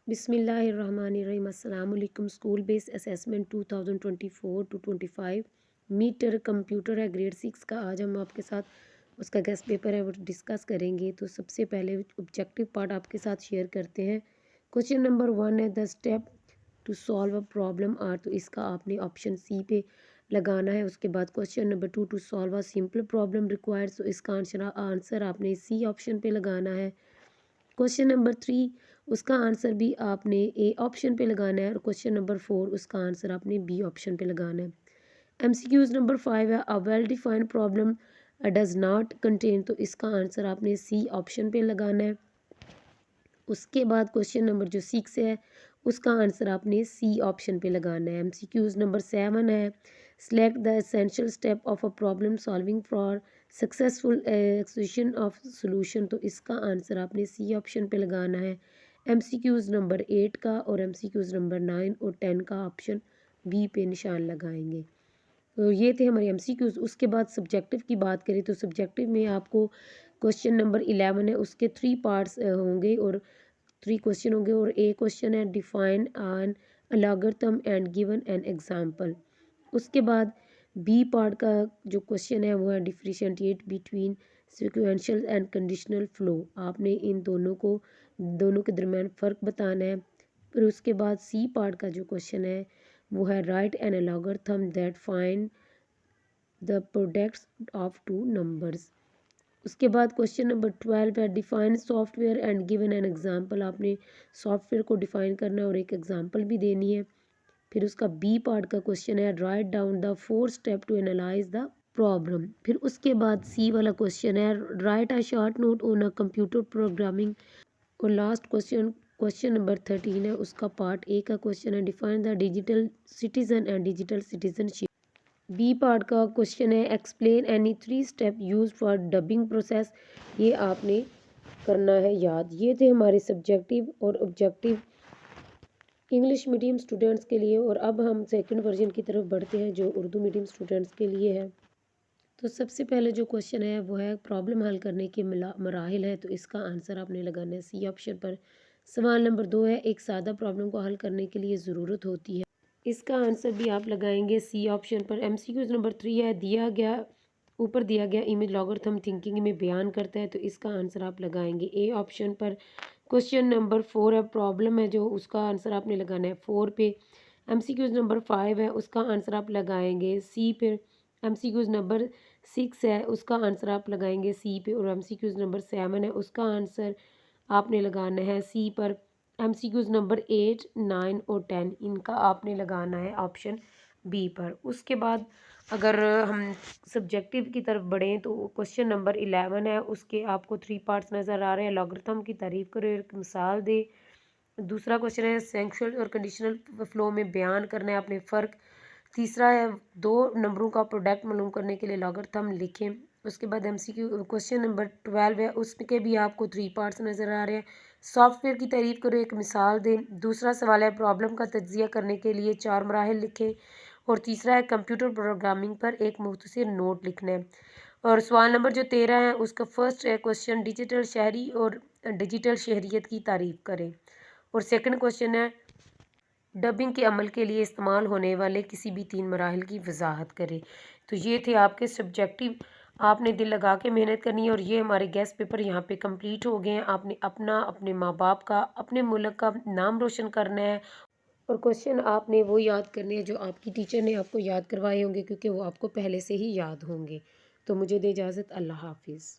बिस्मिल्लाहिर्रहमानिर्रहीम। अस्सलाम वालेकुम। School based assessment 2024 to 25 metre computer है ग्रेड 6 का। आज हम आपके साथ उसका गेस्ट पेपर है वो डिस्कस करेंगे। तो सबसे पहले ऑब्जेक्टिव पार्ट आपके साथ शेयर करते हैं। क्वेश्चन नंबर 1 है the step to solve a problem are. तो इसका आपने ऑप्शन सी पे लगाना है। उसके बाद question number 2 to solve a simple problem required. तो इसका आंसर आपने सी ऑप्शन पे लगाना है। क्वेश्चन नंबर 3 उसका आंसर भी आपने ए ऑप्शन पे लगाना है और क्वेश्चन नंबर 4 उसका आंसर आपने बी ऑप्शन पे लगाना है। एमसीक्यूज नंबर 5 है a well defined problem does not contain. तो इसका आंसर आपने सी ऑप्शन पे लगाना है। उसके बाद क्वेश्चन नंबर जो 6 है उसका आंसर आपने सी ऑप्शन पे लगाना है। एमसीक्यूज नंबर 7 है select the essential step of a problem solving for successful execution of solution. तो इसका आंसर आपने सी ऑप्शन पे लगाना है। एमसीक्यूज नंबर 8 का और एमसीक्यूज नंबर 9 और 10 का ऑप्शन बी पे निशान लगाएंगे। तो ये थे हमारे एमसीक्यूज। उसके बाद सब्जेक्टिव की बात करें तो सब्जेक्टिव में आपको क्वेश्चन नंबर 11 है उसके 3 पार्ट्स होंगे और 3 क्वेश्चन होंगे और एक क्वेश्चन है define an algorithm and given an example. उसके बाद बी पार्ट का जो क्वेश्चन है वो है differentiate between sequential and conditional flow. आपने इन दोनों के दरमियान फ़र्क बताना है। फिर उसके बाद सी पार्ट का जो क्वेश्चन है वो है write an algorithm that find the products of two numbers. उसके बाद क्वेश्चन नंबर 12 है define software and given an example. आपने सॉफ्टवेयर को डिफाइन करना है और एक एग्जांपल भी देनी है। फिर उसका बी पार्ट का क्वेश्चन है write down the 4 step to analyse the problem. फिर उसके बाद सी वाला क्वेश्चन है write a short note on a computer programming. और लास्ट क्वेश्चन नंबर 13 है उसका पार्ट ए का क्वेश्चन है define the digital citizen and digital citizenship. B part का क्वेश्चन है explain any 3 step use for dubbing process. ये आपने करना है याद। ये थे हमारे सब्जेक्टिव और ऑब्जेक्टिव इंग्लिश मीडियम स्टूडेंट्स के लिए। और अब हम सेकंड वर्जन की तरफ बढ़ते हैं जो उर्दू मीडियम स्टूडेंट्स के लिए है। तो सबसे पहले जो क्वेश्चन है वो है प्रॉब्लम हल करने के मराहिल है। तो इसका आंसर आपने लगाना है सी ऑप्शन पर। सवाल नंबर 2 है एक सादा प्रॉब्लम को हल करने के लिए ज़रूरत होती है। इसका आंसर भी आप लगाएंगे सी ऑप्शन पर। एमसीक्यूज नंबर 3 है ऊपर दिया गया इमेज लॉगरिथम थिंकिंग में बयान करता है। तो इसका आंसर आप लगाएंगे ए ऑप्शन पर। क्वेश्चन नंबर 4 है प्रॉब्लम है जो उसका आंसर आपने लगाना है 4 पे। एमसीक्यूज नंबर 5 है उसका आंसर आप लगाएंगे सी पे। एमसीक्यूज नंबर 6 है उसका आंसर आप लगाएंगे सी पे। और एमसीक्यूज नंबर 7 है उसका आंसर आपने लगाना है सी पर। एमसीक्यूज नंबर 8, 9 और 10 इनका आपने लगाना है ऑप्शन बी पर। उसके बाद अगर हम सब्जेक्टिव की तरफ बढ़ें तो क्वेश्चन नंबर 11 है उसके आपको 3 पार्ट्स नज़र आ रहे हैं। लॉगरिथम की तारीफ करो एक मिसाल दे। दूसरा क्वेश्चन है सेंक्शुअल और कंडीशनल फ्लो में बयान करना है अपने फ़र्क। तीसरा है 2 नंबरों का प्रोडक्ट मालूम करने के लिए लॉगरिथम लिखें। उसके बाद एमसीक्यू क्वेश्चन नंबर 12 है उसके भी आपको 3 पार्ट्स नज़र आ रहे हैं। सॉफ्टवेयर की तारीफ करो एक मिसाल दें। दूसरा सवाल है प्रॉब्लम का तज्जिया करने के लिए 4 मराहिल लिखें। और तीसरा है कंप्यूटर प्रोग्रामिंग पर एक मुख्तसर नोट लिखना है। और सवाल नंबर जो 13 है उसका फर्स्ट है क्वेश्चन डिजिटल शहरी और डिजिटल शहरियत की तारीफ करें। और सेकंड क्वेश्चन है डबिंग के अमल के लिए इस्तेमाल होने वाले किसी भी 3 मराहिल की वजाहत करें। तो ये थे आपके सब्जेक्टिव। आपने दिल लगा के मेहनत करनी है और ये हमारे गेस्ट पेपर यहाँ पे कंप्लीट हो गए हैं। आपने अपना अपने माँ बाप का अपने मुल्क का नाम रोशन करना है और क्वेश्चन आपने वो याद करने हैं जो आपकी टीचर ने आपको याद करवाए होंगे क्योंकि वो आपको पहले से ही याद होंगे। तो मुझे दे इजाज़त। अल्लाह हाफिज़।